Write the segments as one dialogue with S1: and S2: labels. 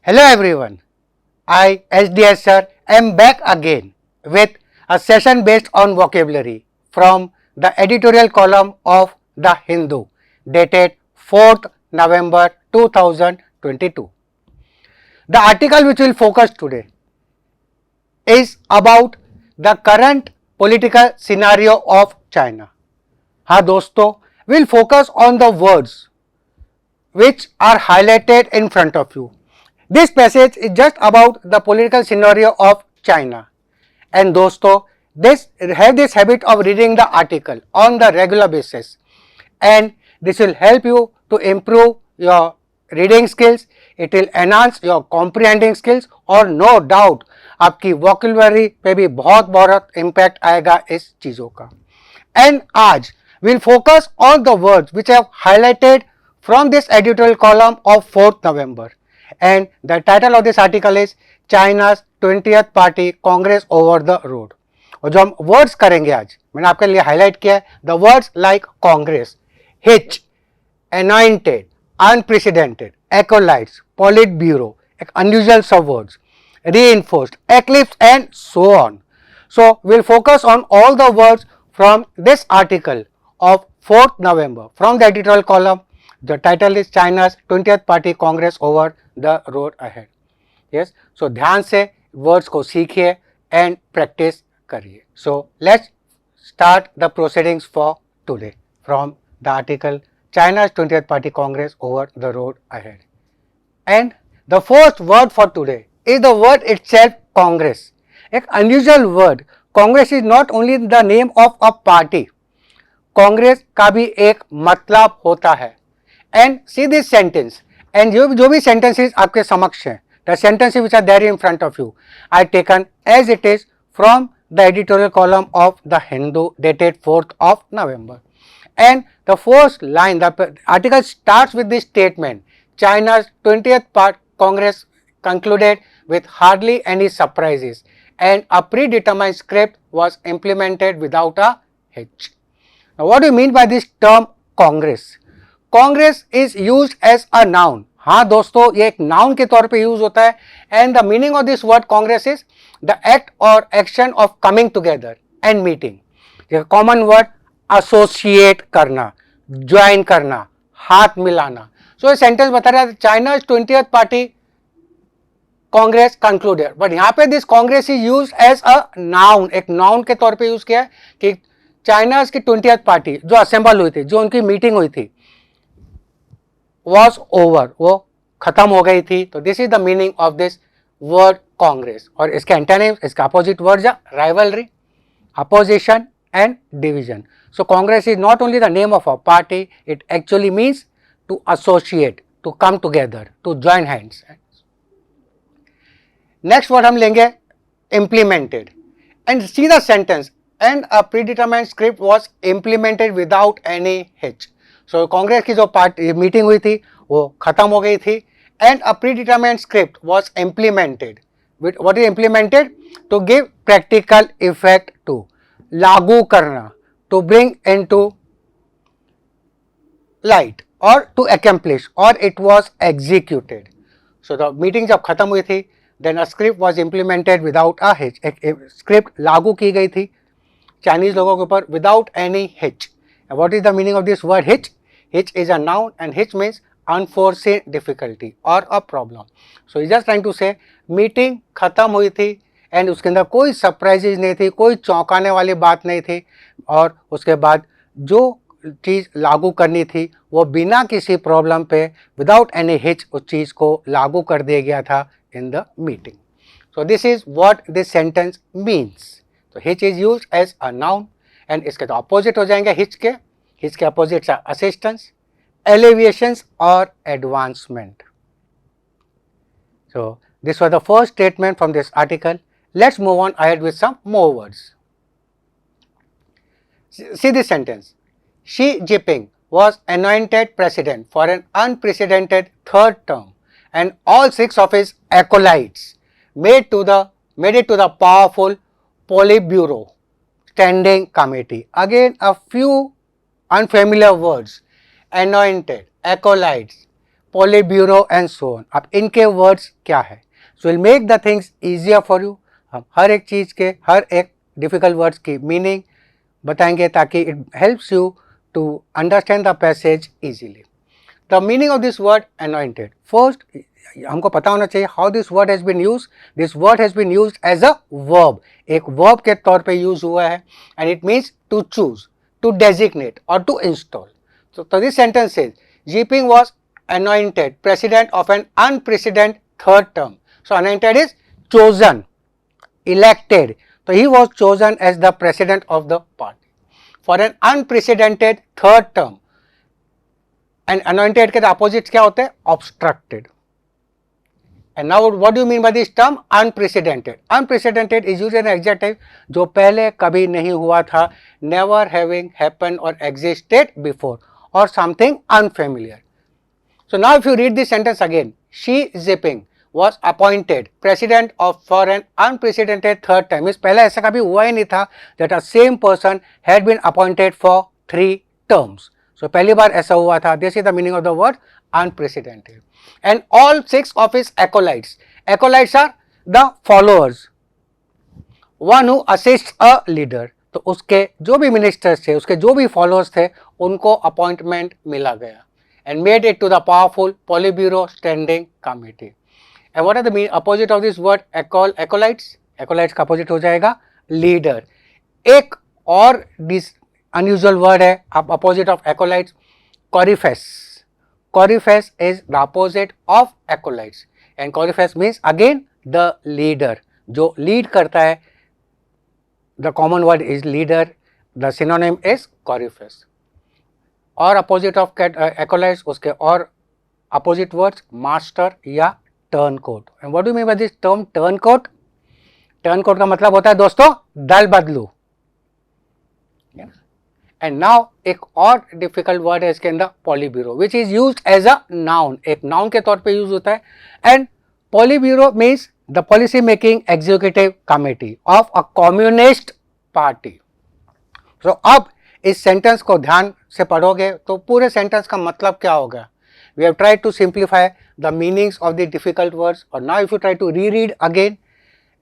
S1: Hello everyone, I SDS sir am back again with a session based on vocabulary from the editorial column of The Hindu dated 4th November 2022. The article which will focus today is about the current political scenario of China. हाँ दोस्तों, we'll focus on the words which are highlighted in front of you. This passage is just about the political scenario of China. And दोस्तों, have this habit of reading the article on the regular basis, and this will help you to improve your reading skills. It will enhance your comprehending skills और no doubt आपकी vocabulary पे भी बहुत बहुत impact आएगा इस चीज़ों का. And आज we'll focus on the words which I have highlighted from this editorial column of 4th November. And the title of this article is China's 20th Party Congress over the road. और जो हम words करेंगे आज, मैंने आपके लिए highlight किया है the words like Congress, hitch, anointed, unprecedented, acolytes, politburo, unusual subwords, reinforced, eclipse and so on. So we'll focus on all the words from this article of 4th November from the editorial column. The title is China's 20th Party Congress over the road ahead. Yes, so ध्यान से words को सीखिए and practice करिए. So let's start the proceedings for today from the article China's 20th Party Congress over the road ahead. And the first word for today is the word itself, Congress. एक unusual word. Congress is not only the name of a party. Congress का भी एक मतलब होता है. And see this sentence. And जो भी sentences आपके समक्ष हैं, the sentences which are there in front of you, are taken as it is from the editorial column of The Hindu dated 4th of November. And the first line, the article starts with this statement, China's 20th Congress concluded with hardly any surprises and a predetermined script was implemented without a hitch. Now what do you mean by this term Congress? Congress is used as a noun. हाँ दोस्तों, ये एक noun के तौर पे use होता है. And the meaning of this word congress is the act और action of coming together and meeting. Common word associate करना, ज्वाइन करना, हाथ मिलाना. सो ये सेंटेंस बता रहा है China 20th party congress concluded, but यहाँ पे this congress is use as a noun, एक नाउन के तौर पे यूज किया है कि चाइना की 20th पार्टी जो असेंबल हुई थी, जो उनकी मीटिंग हुई थी, was over, वो खत्म हो गई थी. तो this is the meaning of this word congress. और इसके एंटोनिम्स, इसका अपोजिट वर्ड है rivalry, opposition and division. So congress is not only the name of a party, it actually means to associate, to come together, to join hands. Next word हम लेंगे implemented. And see the sentence, and a predetermined script was implemented without any hitch. So congress की जो party meeting हुई थी वो खत्म हो गई थी. And a predetermined script was implemented. What is implemented? To give practical effect to, लागू करना, टू ब्रिंग इनटू लाइट और टू अकम्प्लिश, और it was executed. So the meeting जब खत्म हुई थी, then a script was implemented without a hitch. एक script लागू की गई थी चाइनीज लोगों के ऊपर without any hitch. What is the meaning of this word hitch? Hitch is a noun and hitch means unforeseen difficulty or a problem. So he's just trying to say meeting खत्म हुई थी and उसके अंदर कोई surprises नहीं थी, कोई चौंकाने वाली बात नहीं थी, और उसके बाद जो चीज़ लागू करनी थी वो बिना किसी प्रॉब्लम पे विदाउट एनी हिच उस चीज़ को लागू कर दिया गया था in the meeting. So this is what this sentence means. तो hitch is used as a noun and इसके तो अपोजिट हो जाएंगे हिच के अपोजिट असिस्टेंस, एलिविएशंस और advancement. So this was the first statement from this article. Let's move on ahead with some more words. See this sentence. Xi Jinping was anointed president for an unprecedented third term and all 6 of his acolytes made it to the powerful Politburo Standing Committee. Again a few unfamiliar words: anointed, acolytes, Politburo and so on. अब इनके words क्या है? So will make the things easier for you. हम हर एक चीज़ के हर एक difficult words की meaning बताएंगे ताकि it helps you to understand the passage easily. The meaning of this word anointed. First हमको पता होना चाहिए how this word has been use. This word has been use as a verb. एक verb के तौर पे यूज हुआ है and it means to choose, to designate और to install. So this sentence says Jinping was anointed president of an unprecedented third term. So anointed is chosen, elected. So he was chosen as the president of the party for an unprecedented third term. And anointed के opposite क्या होते हैं? Obstructed. And now what do you mean by this term? Unprecedented. Unprecedented is used as an adjective जो पहले कभी नहीं हुआ था, never having happened or existed before, or something unfamiliar. So now if you read this sentence again, Xi Jinping was appointed president of for an unprecedented third time. इस पहले ऐसा कभी हुआ ही नहीं था that a same person had been appointed for 3 terms. So पहली बार ऐसा हुआ था. This is the meaning of the word unprecedented. And all 6 of his acolytes. Acolytes are the followers. One who assists a leader. तो उसके जो भी ministers थे, उसके जो भी फॉलोअर्स थे, उनको अपॉइंटमेंट मिला गया and made it to the powerful Politburo Standing Committee. And what are the opposite of this word? Acolytes. Acolytes का opposite हो जाएगा leader. एक और unusual word है opposite of acolytes, coryphus. Coryphus is the opposite of acolytes and coryphus means again the leader. जो lead करता है, the common word is leader, the synonym is coryphus. और अपोजिट ऑफ acolytes उसके और opposite words master या turncoat. And what do you mean by this term turncoat? Turncoat का मतलब होता है दोस्तों दल बदलू. एंड नाउ एक और डिफिकल्ट वर्ड है इसके अंदर, politburo, which is used as a noun. एक नाउन के तौर पे यूज होता है. And politburo means the policy making executive committee of a communist party. So अब इस सेंटेंस को ध्यान से पढ़ोगे तो पूरे सेंटेंस का मतलब क्या होगा. We have tried to simplify the meanings of the difficult words. और now if you try to read again,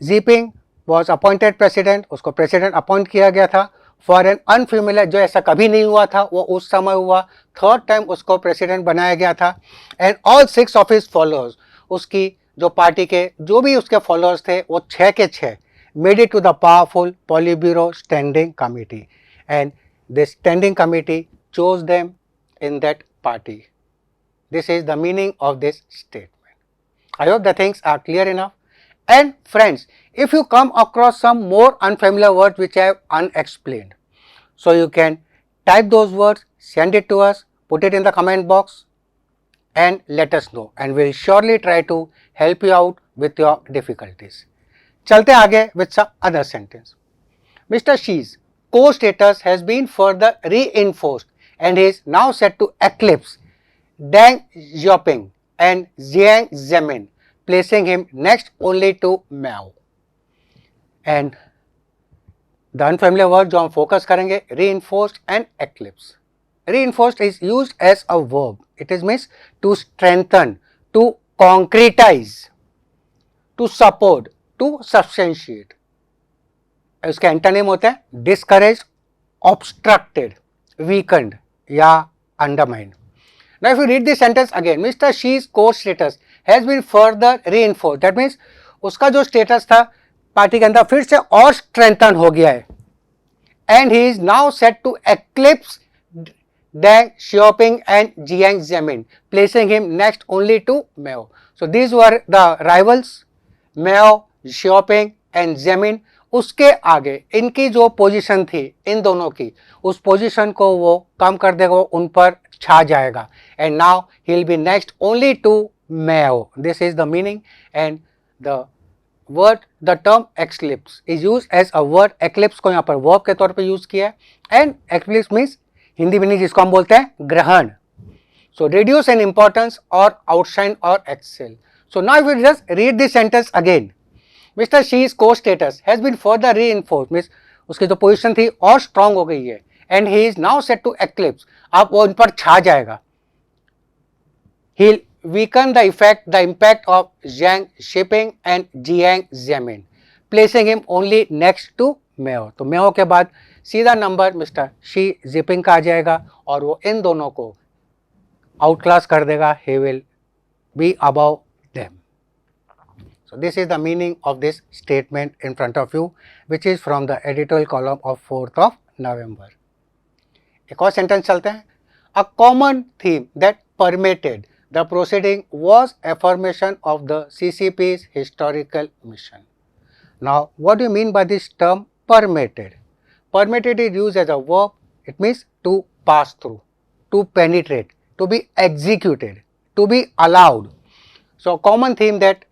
S1: Jinping was appointed president, उसको प्रेसिडेंट अपॉइंट किया गया था फॉर एन अनफेमिलियर, जो ऐसा कभी नहीं हुआ था वो उस समय हुआ. थर्ड टाइम उसको प्रेसिडेंट बनाया गया था. And all 6 of his followers, उसकी जो पार्टी के जो भी उसके फॉलोअर्स थे वो 6 के 6 made it to the powerful politburo standing committee. And this standing committee chose them in that party. This is the meaning of this statement. I hope the things are clear enough. And friends, if you come across some more unfamiliar words which I have unexplained, so you can type those words, send it to us, put it in the comment box and let us know, and we will surely try to help you out with your difficulties. चलते आगे with some other sentence. Mr. Xi's co-status has been further reinforced and is now set to eclipse Deng Xiaoping and Jiang Zemin, placing him next only to Mao. And the unfamiliar word जो हम focus करेंगे, reinforced and eclipse. Reinforced is used as a verb. It is means to strengthen, to concretize, to support, to substantiate. उसके antonym होता है discourage, obstructed, weakened या undermine. Now if you read this sentence again, mister Xi's core status has been further reinforced. That means उसका जो status था party के अंदर फिर से और स्ट्रेंथन हो गया है. And he is now set to eclipse Deng Xiaoping and Jiang Zemin, placing him next only to Mao. So these were the rivals, Mao, Xiaoping and Zemin. उसके आगे इनकी जो पोजीशन थी इन दोनों की, उस पोजीशन को वो कम कर देगा, उन पर छा जाएगा. And now he will be next only to Mao. This is the meaning. And the word, the term eclipse is use as a word. Eclipse को यहाँ पर वर्ब के तौर पे यूज किया है. And eclipse means Hindi meaning जिसको हम बोलते हैं ग्रहण. सो रिड्यूस इन इंपॉर्टेंस और आउटशाइन और excel. So now if you just read this sentence again, mister Xi's को status has been further reinforced, means उसकी जो पोजीशन थी और स्ट्रांग हो गई है. And he is now set to eclipse, अब वो इन पर छा जाएगा. ही weaken the impact of Jiang Shipping and Jiang Zemin, placing him only next to Mao. तो Mao के बाद सीधा नंबर मिस्टर शी जिपिंग का आ जाएगा और वो इन दोनों को आउटक्लास कर देगा. He will be above them. So this is the meaning of this statement in front of you, which is from the editorial column of 4th of November. एक और सेंटेंस चलते हैं. A common theme that permeated the proceeding was affirmation of the CCP's historical mission. Now, what do you mean by this term permeated? Permeated is used as a verb. It means to pass through, to penetrate, to be executed, to be allowed. So, common theme that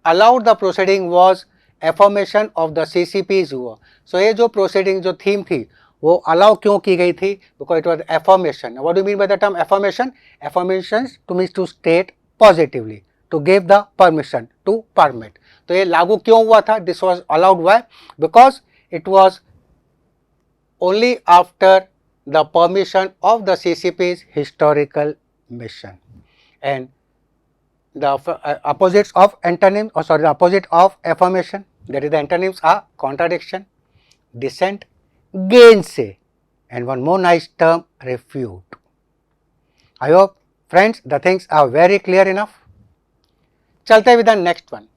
S1: allowed the proceeding was affirmation of the CCP's view. So, ये जो proceeding जो theme थी वो allow क्यों की गई थी? Because it was affirmation. What do mean by the term affirmation? Affirmation to means to state positively, to give the permission, to permit. तो ये लागू क्यों हुआ था? This was allowed. Why? Because it was only after the permission of the CCP's historical mission. And the opposites of antonyms, or sorry, the opposite of affirmation, that is the antonyms are contradiction, dissent, gainsay, and one more nice term, refute. I hope friends the things are very clear enough. Chalte with the next one.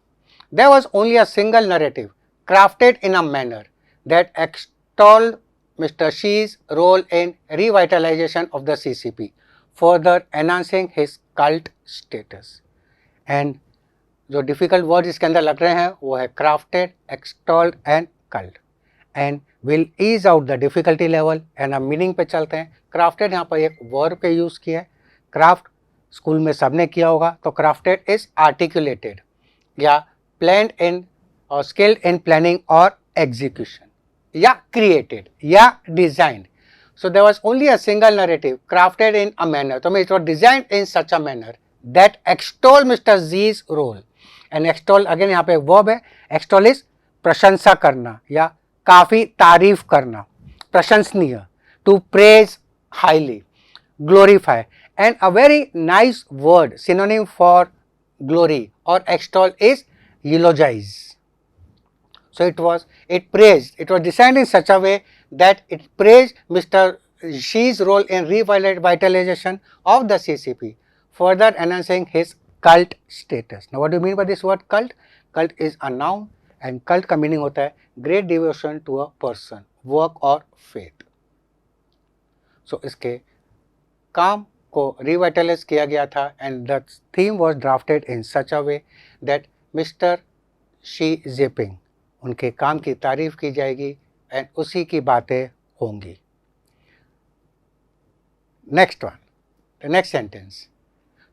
S1: There was only a single narrative crafted in a manner that extolled Mr. Xi's role in revitalization of the CCP, further enhancing his cult status. And जो difficult word इसके अंदर लग रहे हैं वो है crafted, extolled and cult. And will ease out the difficulty level. And हम meaning पे चलते हैं. क्राफ्टेड यहाँ पर एक वर्ब के यूज़ किया है. क्राफ्ट स्कूल में सबने किया होगा. तो क्राफ्टेड इज आर्टिकुलेटेड या प्लान्ड इन और स्किल्ड इन प्लानिंग और एग्जीक्यूशन, या क्रिएटेड या designed. So there was only a single narrative crafted in a manner. तो it was designed in such a manner that extol Mr. Z's role. and extol again यहाँ पे verb है. extol is प्रशंसा करना या काफ़ी तारीफ करना, प्रशंसनीय, to praise highly, glorify. and a very nice word synonym for glory or extol is eulogize. So it was designed in such a way that it praised Mr. Xi's role in revitalization of the CCP, further enhancing his cult status. Now what do you mean by this word cult? Cult is a noun and cult का meaning होता है great devotion to a person, work or faith. So इसके काम को revitalize किया गया था and the theme was drafted in such a way that Mr. Xi Jinping, उनके काम की तारीफ की जाएगी and उसी की बातें होंगी. Next one, the next sentence.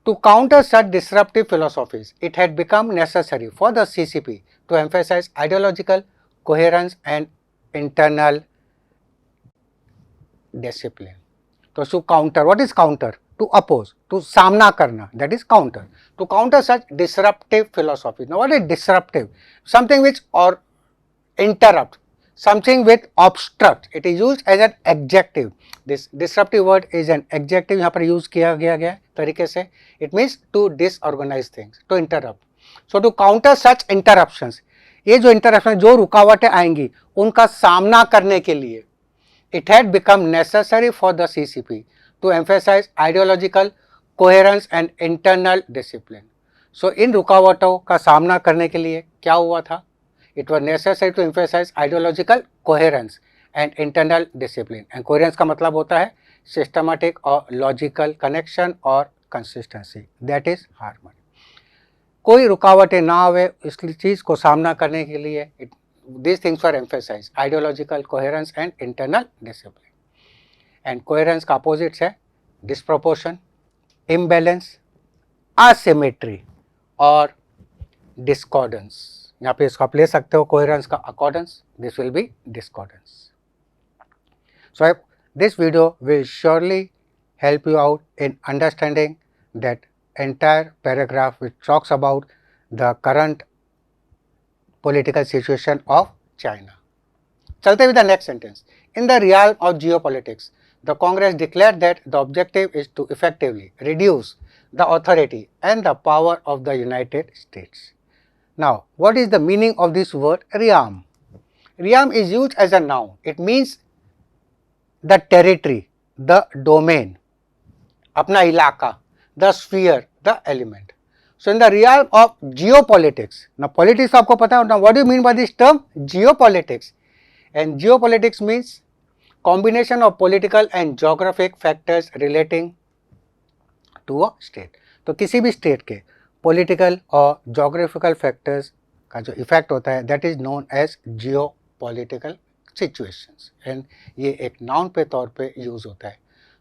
S1: To counter such disruptive philosophies, it had become necessary for the CCP to emphasize ideological coherence and internal discipline. So, to counter, what is counter? To oppose, to सामना करना, that is counter. To counter such disruptive philosophies. Now, what is disruptive? Something which or interrupt, something with obstruct. It is used as an adjective. This disruptive word is an adjective. यहाँ पर use किया गया तरीके से. It means to disorganize things, to interrupt. So to counter such interruptions, ये जो interruptions, जो रुकावटें आएंगी, उनका सामना करने के लिए, it had become necessary for the CCP to emphasize ideological coherence and internal discipline. So इन रुकावटों का सामना करने के लिए क्या हुआ था? It was necessary to emphasize ideological coherence and internal discipline. And coherence का मतलब होता है systematic और logical connection और consistency. That is harmony. कोई रुकावटें ना आवे, इस चीज़ को सामना करने के लिए these things were emphasized: ideological coherence and internal discipline. And coherence का opposite है disproportion, imbalance, asymmetry और discordance. यहाँ पे इसको आप ले सकते हो कोहेरेंस का accordance, this will be discordance. So this video will surely help you out in understanding that entire paragraph which talks about the current political situation of China. Chalte with the next sentence. In the realm of geopolitics, the Congress declared that the objective is to effectively reduce the authority and the power of the United States. Now, what is the meaning of this word realm? Realm is used as a noun. It means the territory, the domain, अपना इलाका, the sphere, the element. So, in the realm of geopolitics, now politics आपको पता है, now what do you mean by this term? Geopolitics. And geopolitics means combination of political and geographic factors relating to a state. तो किसी भी state के political और geographical factors का जो इफेक्ट होता है that is known as geopolitical situations and ये एक नाउन पे तौर पे यूज होता है.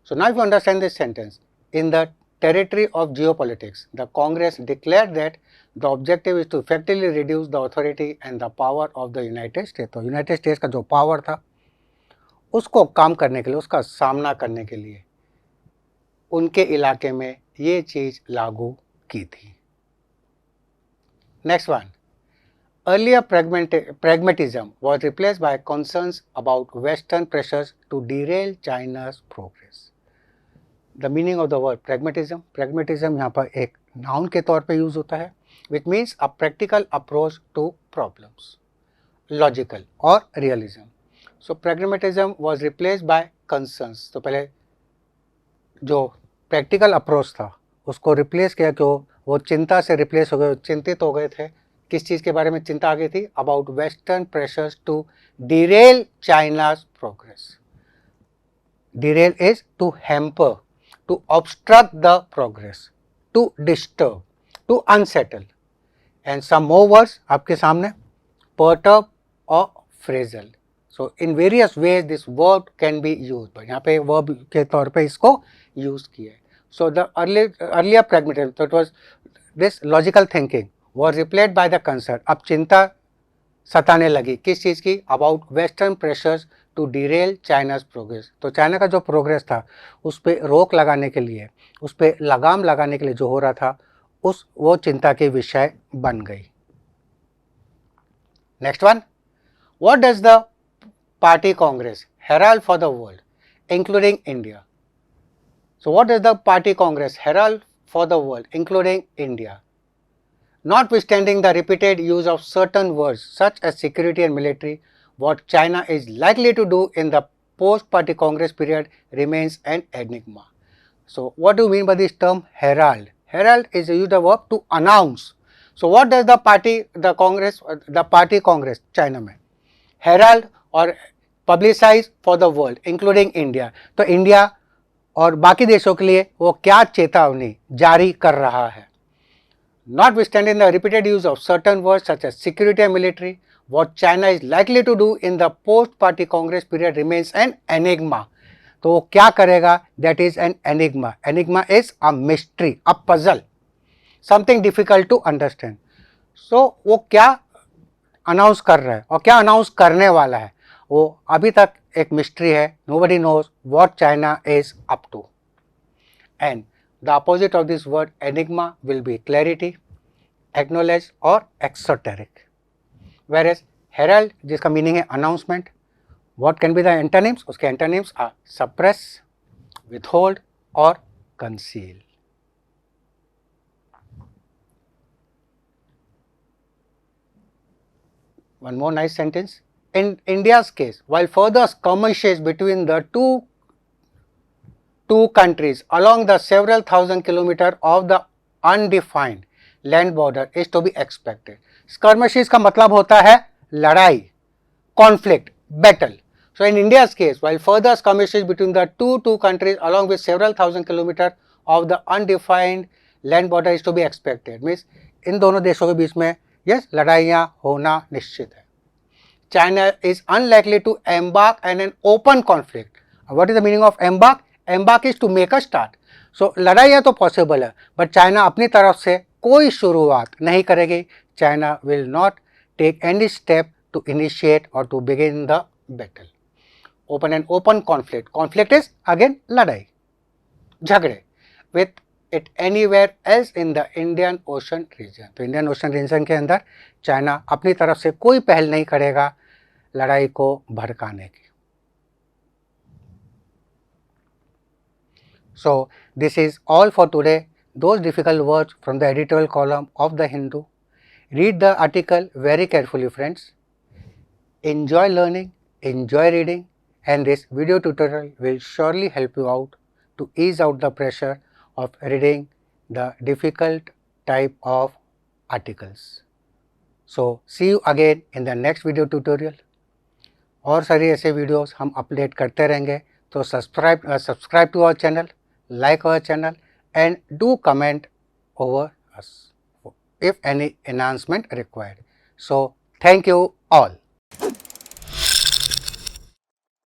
S1: So now you understand this sentence. In the territory of geopolitics the congress declare that the objective is to effectively reduce the authority and the power of the United State. तो United States का जो power था उसको काम करने के लिए, उसका सामना करने के लिए उनके इलाके में ये चीज लागू की थी. Next one, earlier pragmatism was replaced by concerns about western pressures to derail China's progress. The meaning of the word pragmatism, pragmatism यहाँ पर एक noun के तौर पे यूज होता है, which means a practical approach to problems, logical or realism. So pragmatism was replaced by concerns. तो पहले जो प्रैक्टिकल अप्रोच था उसको रिप्लेस किया, क्यों? वो चिंता से रिप्लेस हो गए, चिंतित हो गए थे. किस चीज़ के बारे में चिंता आ गई थी? About western pressures to derail China's progress. Derail is to hamper, to obstruct the progress, to disturb, to unsettle. And some more words आपके सामने, पर्टर्ब और frazzle. So in various ways this verb can be use. यहाँ पे verb के तौर पे इसको use किया है. So the earlier pragmatism, so it was this logical thinking was replaced by the concern. अब चिंता सताने लगी किस चीज़ की? About western pressures to derail China's progress. तो चाइना का जो प्रोग्रेस था उस पर रोक लगाने के लिए, उस पर लगाम लगाने के लिए जो हो रहा था वो चिंता के विषय बन गई. Next one, what does the party Congress Herald for the world including India? So what does the party congress herald for the world including India? Notwithstanding the repeated use of certain words such as security and military, what China is likely to do in the post-party congress period remains an enigma. So what do you mean by this term herald? Herald is a use of verb to announce. So what does the party congress China में herald और publicize for the world including India? तो India और बाकी देशों के लिए वो क्या चेतावनी जारी कर रहा है? Notwithstanding the repeated use of certain words such as security and military, what China is likely to do in the post-party Congress period remains an enigma. तो वो क्या करेगा? That is an enigma. Enigma is a mystery, a puzzle, something difficult to understand. So वो क्या announce कर रहा है और क्या अनाउंस करने वाला है वो अभी तक एक मिस्ट्री है. Nobody knows what China is up to. And the opposite of this word enigma will be clarity, acknowledge or exoteric. Whereas herald जिसका मीनिंग है announcement, what can be the antonyms? उसके antonyms are suppress, withhold or conceal. One more nice sentence. In India's case, while further skirmishes between the two countries along the several thousand kilometers of the undefined land border is to be expected. Skirmishes का मतलब होता है लड़ाई, conflict, battle. So in India's case, while further skirmishes between the two countries along with several thousand kilometers of the undefined land border is to be expected. Means इन दोनों देशों के बीच में yes लड़ाइयाँ होना निश्चित है. China is unlikely to embark on an open conflict. What is the meaning of embark? Embark is to make a start. So लड़ाइयाँ तो पॉसिबल है बट चाइना अपनी तरफ से कोई शुरुआत नहीं करेगी. China will not take any step to initiate or to begin the battle. Open conflict. Conflict is again लड़ाई, झगड़े with it anywhere else in the Indian Ocean region. तो इंडियन ओशन रीजन के अंदर चाइना अपनी तरफ से कोई पहल नहीं करेगा लड़ाई को भड़काने की. So this is all for today. those difficult words from the editorial column of the Hindu. Read the article very carefully, friends. Enjoy learning, enjoy reading, and this video tutorial will surely help you out to ease out the pressure of reading the difficult type of articles. So, see you again in the next video tutorial. और सारी ऐसे videos हम update करते रहेंगे, तो subscribe to our channel, like our channel, and do comment over us if any enhancement required. So, thank you all.